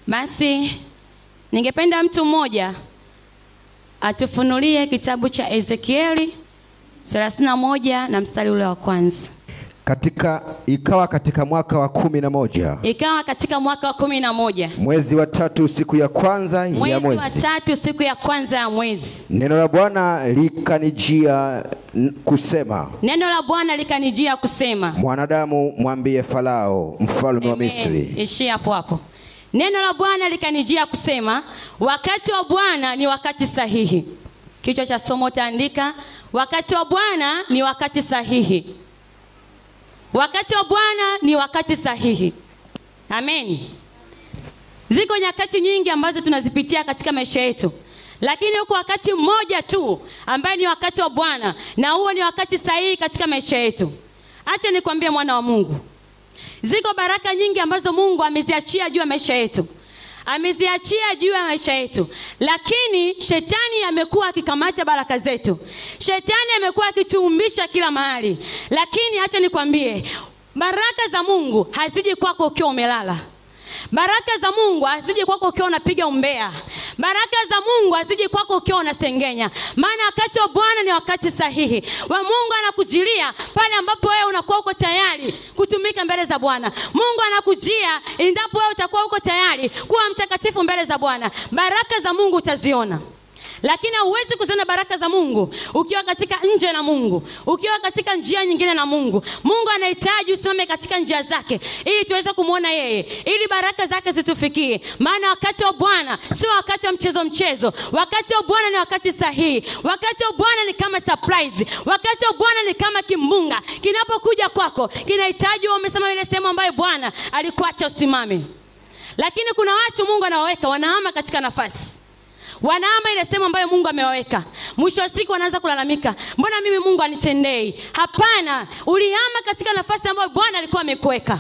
Basi ningependa mtu mmoja atufunulie kitabu cha Ezekieli 31 na mstari ule wa kwanza. Ikawa katika mwaka wa 11. Ikawa katika mwaka wa 11. Mwezi wa 3 siku ya kwanza ya mwezi. Mwezi wa 3 siku ya kwanza ya mwezi. Neno la Bwana likanijia kusema. Neno la Bwana likanijia kusema. Mwanadamu, mwambie Farao, mfalme wa Misri. Ishi hapo hapo. Neno la Bwana likanijia kusema, wakati wa Bwana ni wakati sahihi. Kichwa cha somo taandika, wakati wa Bwana ni wakati sahihi. Wakati wa Bwana ni wakati sahihi. Amen. Ziko nyakati nyingi ambazo tunazipitia katika maisha yetu, lakini uko wakati mmoja tu ambaye ni wakati wa Bwana, na huo ni wakati sahihi katika maisha yetu. Acha nikwambie mwana wa Mungu, ziko baraka nyingi ambazo Mungu ameziachia juu ya maisha yetu. Ameziachia juu ya maisha yetu, lakini shetani amekuwa akikamata baraka zetu. Shetani amekuwa akituumbisha kila mahali. Lakini acha nikwambie, baraka za Mungu haziji kwako ukiwa umelala. Baraka za Mungu haziji kwako ukiwa unapiga umbea. Baraka za Mungu haziji kwako ukiwa unasengenya. Maana wakati wa Bwana ni wakati sahihi. Wa Mungu anakujilia pale ambapo wewe unakuwa uko tayari kutumika mbele za Bwana. Mungu anakujia endapo wewe utakuwa uko tayari kuwa mtakatifu mbele za Bwana. Baraka za Mungu utaziona. Lakini huwezi kuziona baraka za Mungu ukiwa katika nje na Mungu, ukiwa katika njia nyingine na Mungu. Mungu anahitaji usimame katika njia zake ili tuweze kumuona yeye, ili baraka zake zitufikie. Maana wakati wa Bwana sio wakati wa mchezo. Wakati wa Bwana ni wakati sahihi. Wakati wa Bwana ni kama surprise. Wakati wa Bwana ni kama kimbunga kinapokuja kwako, kinahitaji wewe umesema ile sehemu ambayo Bwana alikuacha usimame. Lakini kuna watu Mungu anawaweka wanahama katika nafasi. Wanahama ile sehemu ambayo Mungu amewaweka. Mwisho wa siku wanaanza kulalamika, mbona mimi Mungu anitendei? Hapana, ulihama katika nafasi ambayo Bwana alikuwa amekuweka.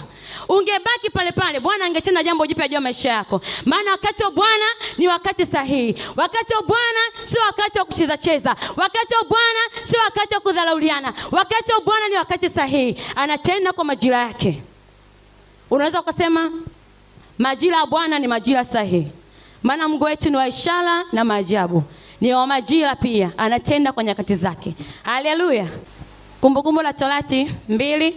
Ungebaki pale pale, Bwana angetenda jambo jipya juu ya maisha yako. Maana wakati wa Bwana ni wakati sahihi. Wakati wa Bwana sio wakati wa kucheza. Wakati wa Bwana sio wakati wa kudharauliana. Wakati wa Bwana ni wakati sahihi. Anatenda kwa majira yake. Unaweza kusema majira ya Bwana ni majira sahihi. Maana Mungu wetu ni wa ishara na maajabu. Ni wa majira pia, anatenda kwa nyakati zake. Haleluya. Kumbukumbu la Torati 2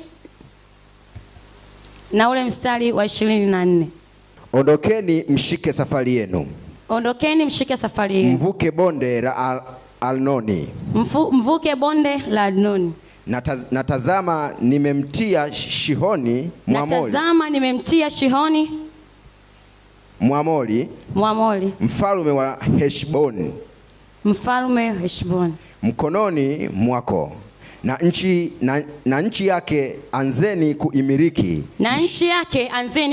na ule mstari wa 24. Ondokeni mshike safari yenu. Ondokeni mshike safari yenu. Mvuke bonde la Arnoni. Mvuke bonde la Arnoni. Natazama nimemtia Shihoni Mwamori. Natazama nimemtia Shihoni Mwamori, mfalme wa Heshboni, mkononi mwako, na nchi yake anzeni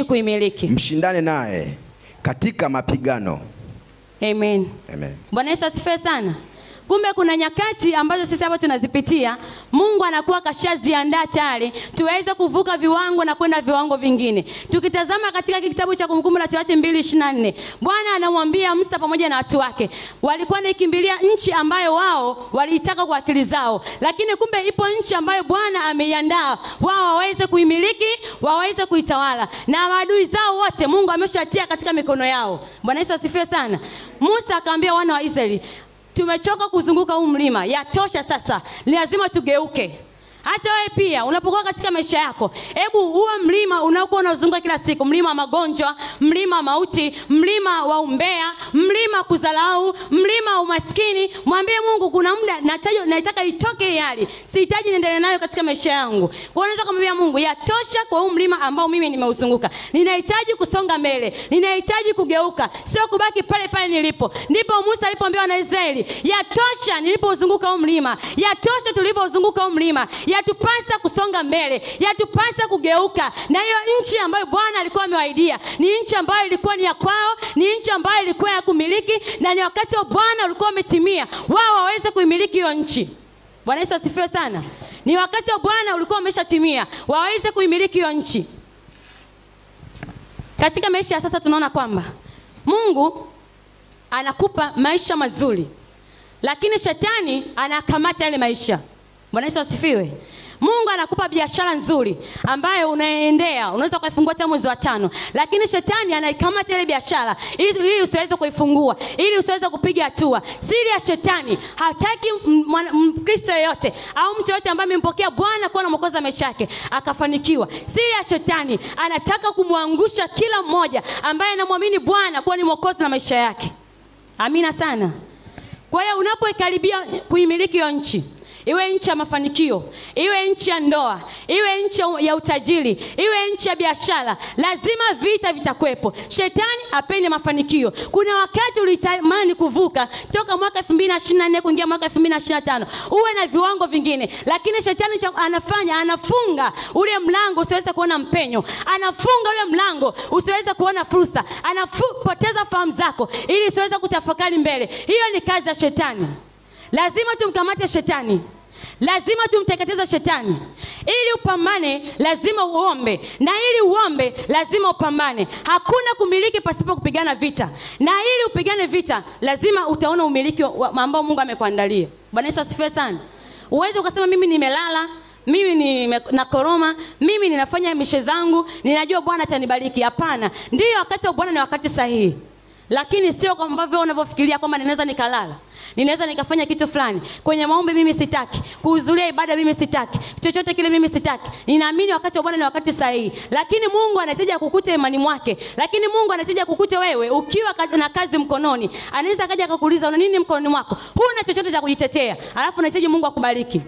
kuimiliki. Mshindane naye katika mapigano. Amen. Bwana Yesu asifiwe sana. Kumbe kuna nyakati ambazo sisi hapa tunazipitia, Mungu anakuwa kashaziandaa tayari tuweze kuvuka viwango na kwenda viwango vingine. Tukitazama katika kitabu cha Kumbukumbu la Torati 2:24, Bwana anamwambia Musa pamoja na watu wake, walikuwa naikimbilia nchi ambayo wao waliitaka kwa akili zao, lakini kumbe ipo nchi ambayo Bwana ameiandaa wao waweze kuimiliki, waweze kuitawala, na maadui zao wote Mungu ameshatia katika mikono yao. Bwana Yesu asifiwe sana. Musa akamwambia wana wa Israeli, tumechoka kuzunguka huu mlima, yatosha sasa, lazima tugeuke. Hata wewe pia unapokuwa katika maisha yako, hebu huo mlima unaokuwa unazunguka kila siku, mlima wa magonjwa, mlima wa mauti, mlima wa umbea, mlima kuzalau, mlima wa umaskini, mwambie Mungu kuna muda nataka itoke yale. Sihitaji niendelee nayo katika maisha yangu. Kwa unaweza kumwambia Mungu, yatosha kwa huu mlima ambao mimi nimeuzunguka. Ninahitaji kusonga mbele. Ninahitaji kugeuka, sio kubaki pale pale nilipo. Ndipo Musa alipoambia wana Israeli, yatosha nilipozunguka huu mlima. Yatosha tulipozunguka huu mlima. Yatupasa kusonga mbele, yatupasa kugeuka. Na hiyo nchi ambayo Bwana alikuwa amewaidia ni nchi ambayo ilikuwa ni ya kwao, ni nchi ambayo ilikuwa ya kumiliki, na ni wakati wa Bwana ulikuwa umetimia wao waweze kuimiliki hiyo nchi. Bwana Yesu asifiwe sana. Ni wakati wa Bwana ulikuwa umeshatimia waweze kuimiliki hiyo nchi. Katika maisha ya sasa tunaona kwamba Mungu anakupa maisha mazuri, lakini shetani anakamata yale maisha. Bwana Yesu asifiwe. Mungu anakupa biashara nzuri ambayo unaendea, unaweza kuifungua hata mwezi wa 5, lakini shetani anaikamata ile biashara ili usiweze kuifungua, ili usiweze kupiga hatua. Siri ya shetani, hataki Mkristo yeyote au mtu yote ambaye amempokea Bwana kuwa mwokozi wa maisha yake akafanikiwa. Siri ya shetani, anataka kumwangusha kila mmoja ambaye anamwamini Bwana kuwa ni mwokozi na maisha yake. Amina sana. Kwa hiyo unapoikaribia kuimiliki hiyo nchi, iwe nchi ya mafanikio, iwe nchi ya ndoa, iwe nchi ya utajiri, iwe nchi ya biashara, lazima vita vitakwepo. Shetani hapendi mafanikio. Kuna wakati ulitamani kuvuka toka mwaka 2024 kuingia mwaka 2025 uwe na viwango vingine, lakini shetani anafunga ule mlango usiweze kuona mpenyo, anafunga ule mlango usiweze kuona fursa, anapoteza fahamu zako ili usiweze kutafakari mbele. Hiyo ni kazi ya shetani. Lazima tumkamate shetani, lazima tumteketeze shetani. Ili upambane lazima uombe, na ili uombe lazima upambane. Hakuna kumiliki pasipo kupigana vita, na ili upigane vita lazima utaona umiliki ambao Mungu amekuandalia. Bwana Yesu asifiwe sana. Uweze ukasema mimi nimelala, mimi ni na koroma, mimi ninafanya mishe zangu, ninajua Bwana atanibariki. Hapana. Ndio wakati wa Bwana ni wakati sahihi, lakini sio kama ambavyo unavyofikiria kwamba ninaweza nikalala, ninaweza nikafanya kitu fulani. Kwenye maombi mimi sitaki, kuhudhuria ibada mimi sitaki, chochote kile mimi sitaki. Ninaamini wakati wa Bwana ni wakati sahihi, lakini Mungu anahitaji kukute imani mwake. Lakini Mungu anahitaji kukute wewe ukiwa na kazi mkononi. Anaweza akaja akakuuliza una nini mkononi mwako? Huna chochote cha kujitetea, alafu unahitaji Mungu akubariki.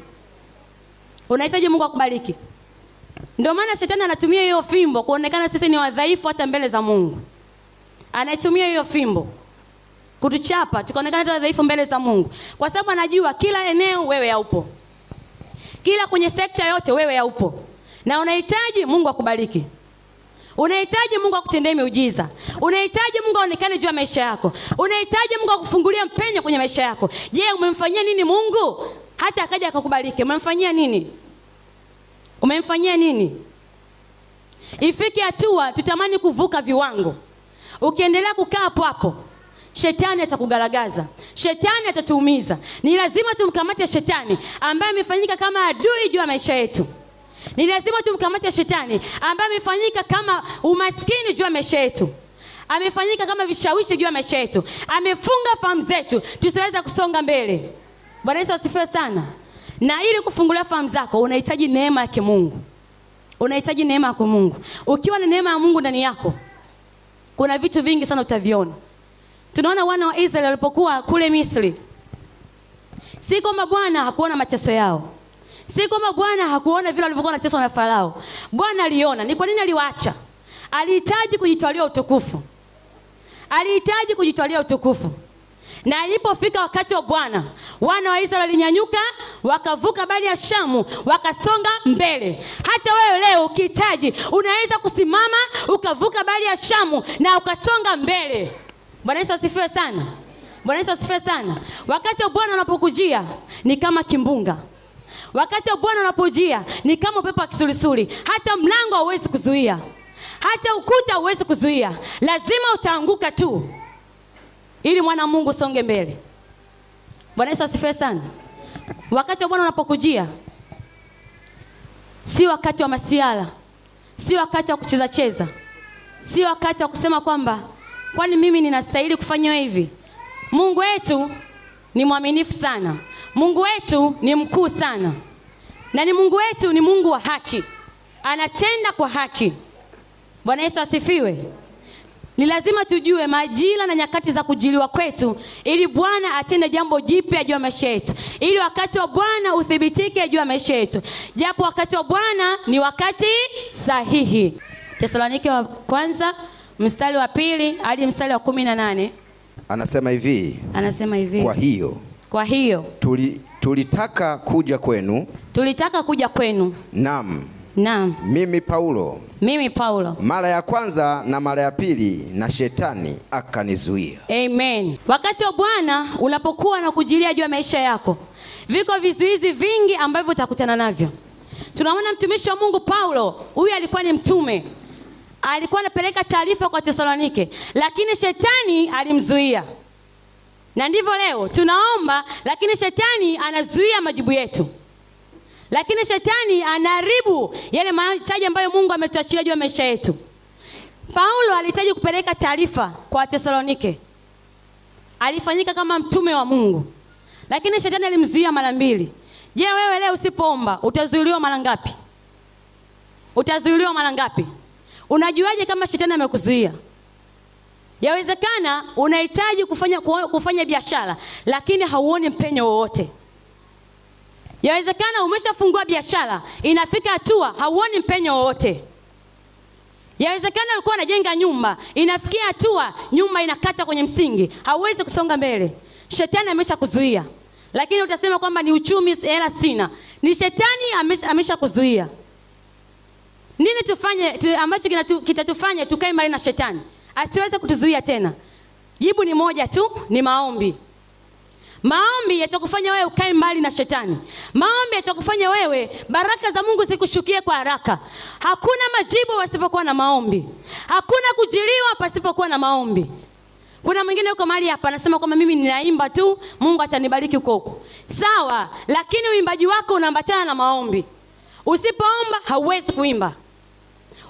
Unahitaji Mungu akubariki. Ndio maana shetani anatumia hiyo fimbo kuonekana sisi ni wadhaifu hata mbele za Mungu. Anaitumia hiyo fimbo kutuchapa tukaonekana wadhaifu mbele za Mungu, kwa sababu anajua kila eneo wewe haupo, kila kwenye sekta yote wewe haupo, na unahitaji Mungu akubariki. Unahitaji Mungu akutendee miujiza. Unahitaji Mungu aonekane juu ya maisha yako. Unahitaji Mungu akufungulie mpenyo kwenye maisha yako. Je, umemfanyia nini Mungu hata akaja akakubariki? Umemfanyia nini? Umemfanyia nini? Ifike hatua tutamani kuvuka viwango. Ukiendelea kukaa hapo hapo, shetani atakugaragaza, shetani atatuumiza. Ni lazima tumkamate shetani ambaye amefanyika kama adui juu ya maisha yetu. Ni lazima tumkamate shetani ambaye amefanyika kama umaskini juu ya maisha yetu, amefanyika kama vishawishi juu ya maisha yetu, amefunga fahamu zetu tusiweze kusonga mbele. Bwana Yesu asifiwe sana. Na ili kufungulia fahamu zako unahitaji neema ya Mungu. Unahitaji neema ya Mungu. Ukiwa na neema ya Mungu ndani yako, kuna vitu vingi sana utaviona. Tunaona wana wa Israeli walipokuwa kule Misri, si kwamba Bwana hakuona mateso yao, si kwamba Bwana hakuona vile walivyokuwa wanateswa na Farao. Bwana aliona. Ni kwa nini aliwaacha? Alihitaji kujitwalia utukufu. Alihitaji kujitwalia utukufu. Na ilipofika wakati wa Bwana, wana wa Israeli walinyanyuka, wakavuka bahari ya Shamu, wakasonga mbele. Hata wewe leo ukihitaji unaweza kusimama ukavuka bahari ya Shamu na ukasonga mbele. Bwana Yesu asifiwe sana. Bwana Yesu asifiwe sana. Wakati wa Bwana unapokujia ni kama kimbunga. Wakati wa Bwana unapojia ni kama upepo wa kisulisuli. Hata mlango hauwezi kuzuia, hata ukuta hauwezi kuzuia. Lazima utaanguka tu ili mwana Mungu songe mbele. Bwana Yesu asifiwe sana. Wakati wa Bwana unapokujia si wakati wa masiala, si wakati wa kucheza cheza, si wakati wa kusema kwamba kwani mimi ninastahili kufanya hivi. Mungu wetu ni mwaminifu sana. Mungu wetu ni mkuu sana. Na ni Mungu wetu ni Mungu wa haki. Anatenda kwa haki. Bwana Yesu asifiwe. Ni lazima tujue majira na nyakati za kujiliwa kwetu ili Bwana atende jambo jipya juu ya maisha yetu. Ili wakati wa Bwana uthibitike juu ya maisha yetu. Japo wakati wa Bwana ni wakati sahihi. Tesalonike wa kwanza mstari wa 2 hadi mstari wa 18. Anasema hivi. Kwa hiyo tulitaka kuja kwenu. Tulitaka kuja kwenu. Naam. Mimi Paulo. Mara ya kwanza na mara ya pili na shetani akanizuia. Amen. Wakati wa Bwana unapokuwa na kujilia juu ya maisha yako, viko vizuizi vingi ambavyo utakutana navyo. Tunaona mtumishi wa Mungu Paulo, huyu alikuwa ni mtume. Alikuwa anapeleka taarifa kwa Tesalonike, lakini shetani alimzuia. Na ndivyo leo tunaomba, lakini shetani anazuia majibu yetu. Lakini shetani anaharibu yale mahitaji ambayo Mungu ametuachilia juu ya maisha yetu. Paulo alihitaji kupeleka taarifa kwa Wathesalonike. Alifanyika kama mtume wa Mungu. Lakini shetani alimzuia mara 2. Je, wewe leo usipoomba utazuiliwa mara ngapi? Utazuiliwa mara ngapi? Unajuaje kama shetani amekuzuia? Yawezekana unahitaji kufanya biashara lakini hauoni mpenyo wowote. Yawezekana umeshafungua biashara, inafika hatua hauoni mpenyo wowote. Yawezekana ulikuwa unajenga nyumba, inafikia hatua nyumba inakata kwenye msingi, hauwezi kusonga mbele. Shetani ameshakuzuia. Lakini utasema kwamba ni uchumi, hela sina. Ni shetani ameshakuzuia. Nini tufanye ambacho kitatufanya tukae mbali na shetani asiweze kutuzuia tena? Jibu ni moja tu, ni maombi. Maombi yatakufanya wewe ukae mbali na shetani. Maombi yatakufanya wewe baraka za Mungu zikushukie kwa haraka. Hakuna majibu pasipokuwa na maombi. Hakuna kujiliwa pasipokuwa na maombi. Kuna mwingine yuko mahali hapa anasema kwamba mimi ninaimba tu, Mungu atanibariki huko. Sawa, lakini uimbaji wako unaambatana na maombi. Usipoomba hauwezi kuimba.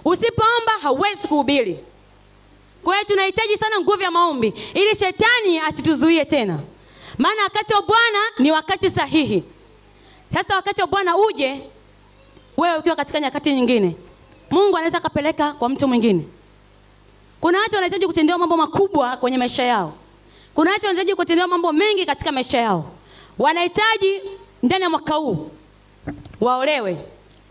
Usipoomba hauwezi kuhubiri. Kwa hiyo tunahitaji sana nguvu ya maombi ili shetani asituzuie tena. Maana wakati wa Bwana ni wakati sahihi. Sasa wakati wa Bwana uje, wewe ukiwa katika nyakati nyingine, Mungu anaweza kapeleka kwa mtu mwingine. Kuna watu wanahitaji kutendewa mambo makubwa kwenye maisha yao. Kuna watu wanahitaji kutendewa mambo mengi katika maisha yao. Wanahitaji ndani ya mwaka huu waolewe.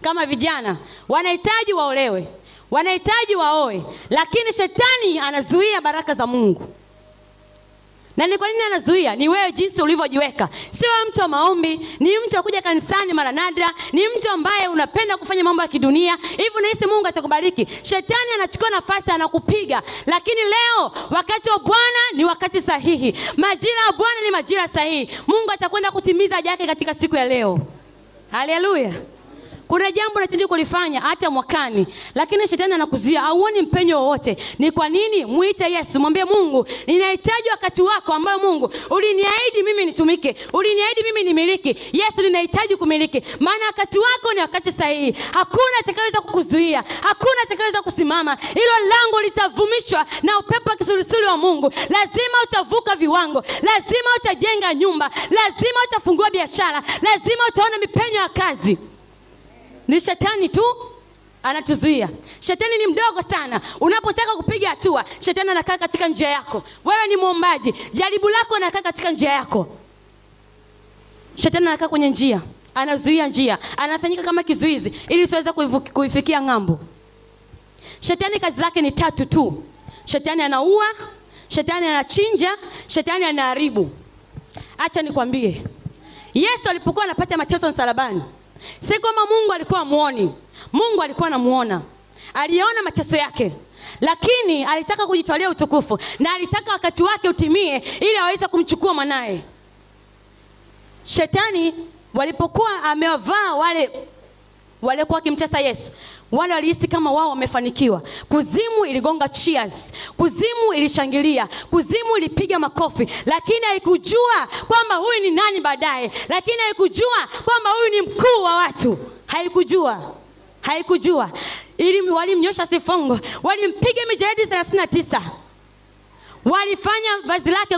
Kama vijana wanahitaji waolewe, wanahitaji waoe, lakini shetani anazuia baraka za Mungu. Na ni kwa nini anazuia? Ni wewe jinsi ulivyojiweka. Sio mtu wa maombi, ni mtu akuja kanisani mara nadra, ni mtu ambaye unapenda kufanya mambo ya kidunia. Hivi unahisi Mungu atakubariki? Shetani anachukua nafasi, anakupiga. Lakini leo wakati wa Bwana ni wakati sahihi. Majira ya Bwana ni majira sahihi. Mungu atakwenda kutimiza haja yake katika siku ya leo. Haleluya. Kuna jambo unataka kulifanya hata mwakani, lakini shetani anakuzuia, hauoni mpenyo wowote. Ni kwa nini? Muite Yesu, mwambie Mungu, ninahitaji wakati wako ambao Mungu uliniahidi mimi nitumike, uliniahidi mimi nimiliki. Yesu, ninahitaji kumiliki. Maana wakati wako ni wakati sahihi. Hakuna atakayeweza kukuzuia, hakuna atakayeweza kusimama. Hilo lango litavumishwa na upepo wa kisulisuli wa Mungu. Lazima utavuka viwango, lazima utajenga nyumba, lazima utafungua biashara, lazima utaona mipenyo ya kazi. Ni shetani tu anatuzuia. Shetani ni mdogo sana. Unapotaka kupiga hatua, shetani anakaa katika njia yako. Wewe ni muombaji, jaribu lako anakaa katika njia yako. Shetani anakaa kwenye njia, anazuia njia, anafanyika kama kizuizi ili usiweze kuifikia ng'ambo. Shetani kazi zake ni 3 tu. Shetani anaua, shetani anachinja, shetani anaharibu. Acha nikwambie, Yesu alipokuwa anapata mateso msalabani, si kama Mungu alikuwa muoni. Mungu alikuwa anamuona. Aliona mateso yake, lakini alitaka kujitwalia utukufu na alitaka wakati wake utimie ili aweze kumchukua mwanae. Shetani walipokuwa amewavaa wale kwa kimtesa Yesu, wale walihisi kama wao wamefanikiwa. Kuzimu iligonga cheers, kuzimu ilishangilia, kuzimu ilipiga makofi, lakini haikujua kwamba huyu ni nani baadaye. Lakini haikujua kwamba huyu ni mkuu wa watu. Haikujua. Walimnyosha sifongo, walimpiga mijeledi 39. Walifanya vazi lake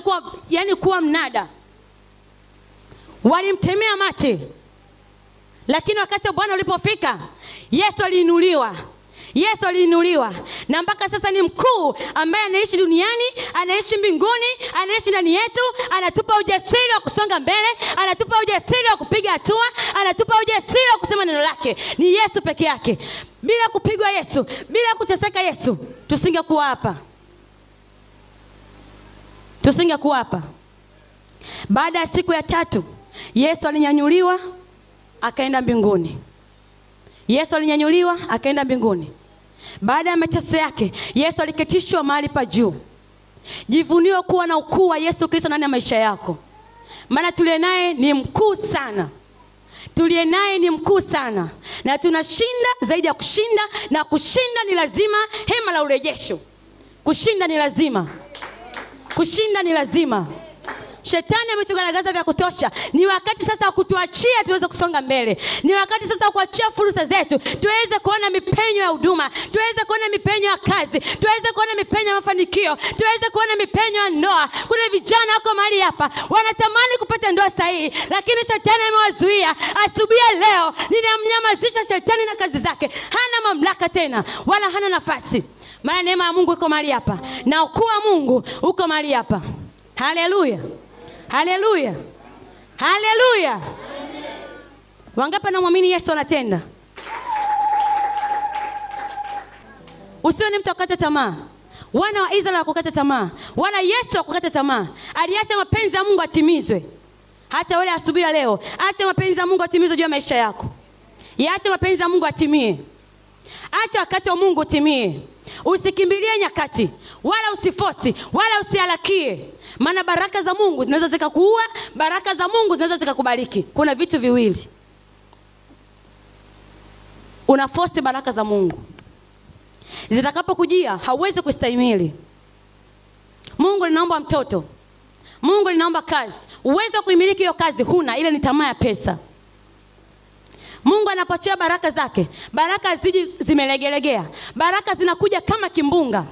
kuwa mnada. Walimtemea mate. Lakini wakati Bwana ulipofika, Yesu aliinuliwa. Na mpaka sasa ni mkuu ambaye anaishi duniani, anaishi mbinguni, anaishi ndani yetu. Anatupa ujasiri wa kusonga mbele, anatupa ujasiri wa kupiga hatua, anatupa ujasiri wa kusema neno lake. Ni Yesu peke yake. Bila kupigwa Yesu, bila kuteseka Yesu, tusingekuwa hapa. Baada ya siku ya 3, Yesu alinyanyuliwa akaenda mbinguni. Baada ya mateso yake, Yesu aliketishwa mahali pa juu. Jivunie kuwa na ukuu wa Yesu Kristo ndani ya maisha yako. Maana tuliye naye ni mkuu sana. Na tunashinda zaidi ya kushinda, na kushinda ni lazima. Hema la urejesho. Kushinda ni lazima. Shetani ametugaragaza vya kutosha. Ni wakati sasa wa kutuachia tuweze kusonga mbele. Ni wakati sasa wa kuachia fursa zetu. Tuweze kuona mipenyo ya huduma, tuweze kuona mipenyo ya kazi, tuweze kuona mipenyo ya mafanikio, tuweze kuona mipenyo ya ndoa. Kuna vijana wako mahali hapa wanatamani kupata ndoa sahihi, lakini shetani amewazuia. Asubuhi leo ninamnyamazisha shetani na kazi zake. Hana mamlaka tena wala hana nafasi. Maana neema ya Mungu iko mahali hapa na ukuu wa Mungu uko mahali hapa. Haleluya. Haleluya. Haleluya. Wangapi wanaamini Yesu anatenda? Usiwe ni mtu akukata tamaa. Wana wa Israeli wakukata tamaa. Wana Yesu wakukata tamaa. Aliacha mapenzi ya Mungu atimizwe. Hata wale asubuhi leo, acha mapenzi ya Mungu atimizwe juu ya maisha yako. Yaache mapenzi ya Mungu atimie. Acha wakati wa Mungu utimie. Usikimbilie nyakati, wala usifosi, wala usiharakie. Maana baraka za Mungu zinaweza zikakuua, baraka za Mungu zinaweza zikakubariki. Kuna vitu viwili. Unafosi baraka za Mungu, zitakapokujia hauwezi kustahimili. Mungu ninaomba mtoto, Mungu ninaomba kazi. Uweze kuimiliki hiyo kazi huna, ile ni tamaa ya pesa. Mungu anapochea baraka zake, baraka ziji zimelegelegea. Baraka zinakuja kama kimbunga.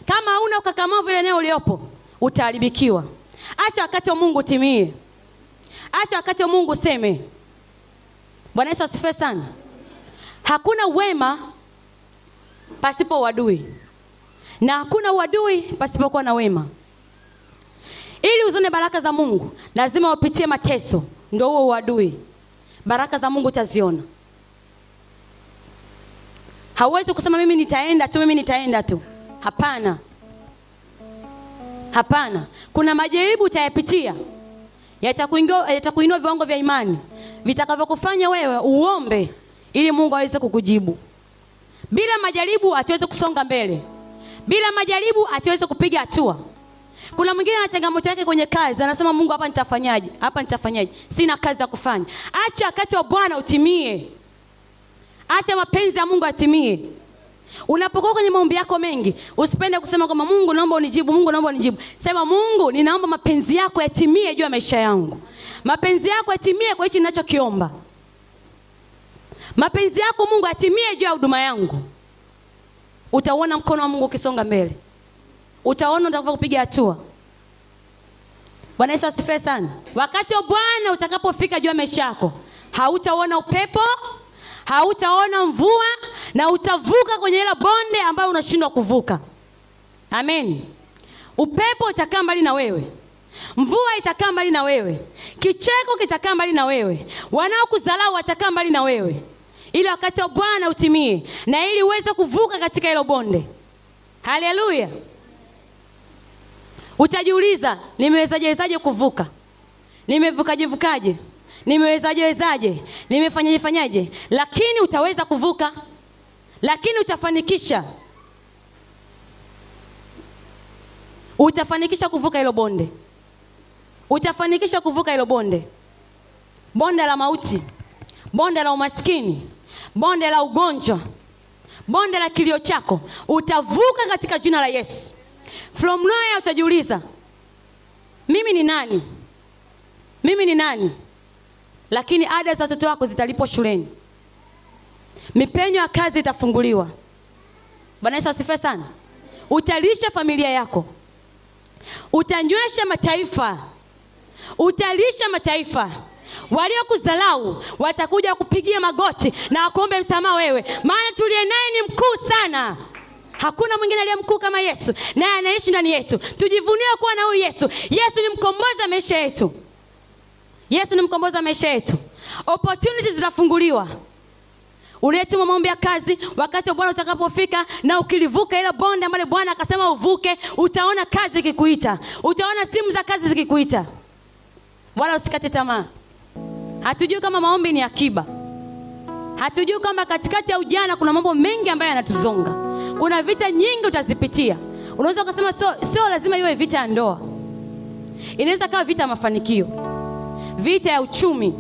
Kama huna ukakamavu ile eneo uliopo, utaharibikiwa. Acha wakati wa Mungu utimie. Acha wakati wa Mungu useme. Bwana Yesu asifiwe sana. Hakuna wema pasipo uadui, na hakuna uadui pasipokuwa na wema. Ili uzone baraka za Mungu, lazima upitie mateso, ndio huo uadui. Baraka za Mungu utaziona. Hauwezi kusema mimi nitaenda tu. Hapana. Hapana. Kuna majaribu utayapitia. Yatakuinua viwango vya imani, vitakavyokufanya wewe uombe ili Mungu aweze kukujibu. Bila majaribu hatuwezi kusonga mbele. Bila majaribu hatuwezi kupiga hatua. Kuna mwingine ana changamoto yake kwenye kazi, anasema Mungu hapa nitafanyaje? Hapa nitafanyaje? Sina kazi ya kufanya. Acha wakati wa Bwana utimie. Acha mapenzi ya Mungu atimie. Unapokuwa kwenye maombi yako mengi, usipende kusema kwamba Mungu naomba unijibu, Mungu naomba unijibu. Sema Mungu, ninaomba mapenzi yako yatimie juu ya maisha yangu. Mapenzi yako yatimie kwa hicho ninachokiomba. Mapenzi yako Mungu yatimie juu ya huduma yangu. Utaona mkono wa Mungu ukisonga mbele. Utaona utakapopiga hatua. Bwana Yesu asifiwe sana. Wakati wa Bwana utakapofika juu ya maisha yako, hautaona upepo, hautaona mvua, na utavuka kwenye ile bonde ambayo unashindwa kuvuka. Amen. Upepo utakaa mbali na wewe. Mvua itakaa mbali na wewe. Kicheko kitakaa mbali na wewe. Wanaokudharau watakaa mbali na wewe. Ili wakati wa Bwana utimie, na ili uweze kuvuka katika hilo bonde. Haleluya. Utajiuliza, nimewezaje kuvuka? Nimevukaje? Nimewezaje? Nimefanyaje? Lakini utaweza kuvuka. Lakini utafanikisha. Utafanikisha kuvuka hilo bonde. Utafanikisha kuvuka hilo bonde. Bonde la mauti, bonde la umaskini, bonde la ugonjwa, bonde la kilio chako. Utavuka katika jina la Yesu. From nowhere utajiuliza, mimi ni nani? Mimi ni nani? Lakini ada za watoto wako zitalipwa shuleni. Mipenyo ya kazi itafunguliwa. Bwana Yesu asifiwe sana. Utalisha familia yako. Utanywesha mataifa. Utalisha mataifa. Waliokudharau watakuja kupigia magoti na kuomba msamaha wewe. Maana tuliye naye ni mkuu sana. Hakuna mwingine aliye mkuu kama Yesu, naye anaishi ndani yetu. Tujivunie kuwa na huyu Yesu. Yesu ni mkombozi wa maisha yetu. Yesu ni mkombozi wa maisha yetu. Opportunities zitafunguliwa. Uletuma maombi ya kazi, wakati wa Bwana utakapofika na ukilivuka ile bonde ambalo Bwana akasema uvuke, utaona kazi ikikuita. Utaona simu za kazi zikikuita. Wala usikate tamaa. Hatujui kama maombi ni akiba. Hatujui kama katikati ya ujana kuna mambo mengi ambayo yanatuzonga. Kuna vita nyingi utazipitia. Unaweza kusema sio lazima iwe vita ya ndoa. Inaweza kuwa vita ya mafanikio, vita ya uchumi,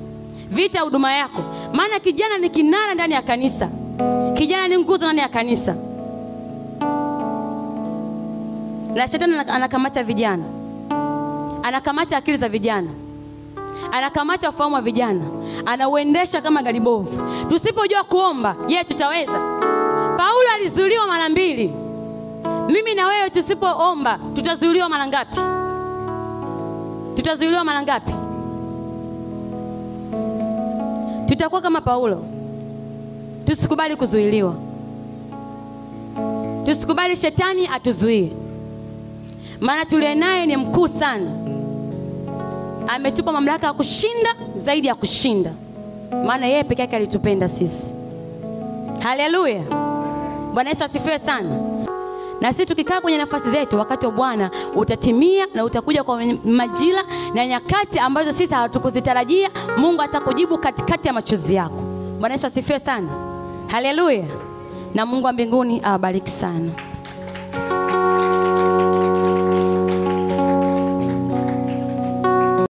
vita ya huduma yako. Maana kijana ni kinara ndani ya kanisa. Kijana ni nguzo ndani ya kanisa. Na shetani anakamata vijana. anakamata akili za vijana, anakamata ufahamu wa vijana, anauendesha kama gari bovu. Tusipojua kuomba, je, tutaweza? Paulo alizuiliwa mara 2. Mimi na wewe tusipoomba tutazuiliwa mara ngapi? Tutazuiliwa mara ngapi? Tutakuwa kama Paulo. Tusikubali kuzuiliwa. Tusikubali shetani atuzuie. Maana tuliye naye ni mkuu sana. Ametupa mamlaka ya kushinda zaidi ya kushinda. Maana yeye pekee yake alitupenda sisi. Haleluya. Bwana Yesu asifiwe sana. Na sisi tukikaa kwenye nafasi zetu, wakati wa Bwana utatimia na utakuja kwa majira na nyakati ambazo sisi hatukuzitarajia. Mungu atakujibu katikati ya machozi yako. Bwana Yesu asifiwe sana. Haleluya. Na Mungu wa mbinguni awabariki sana.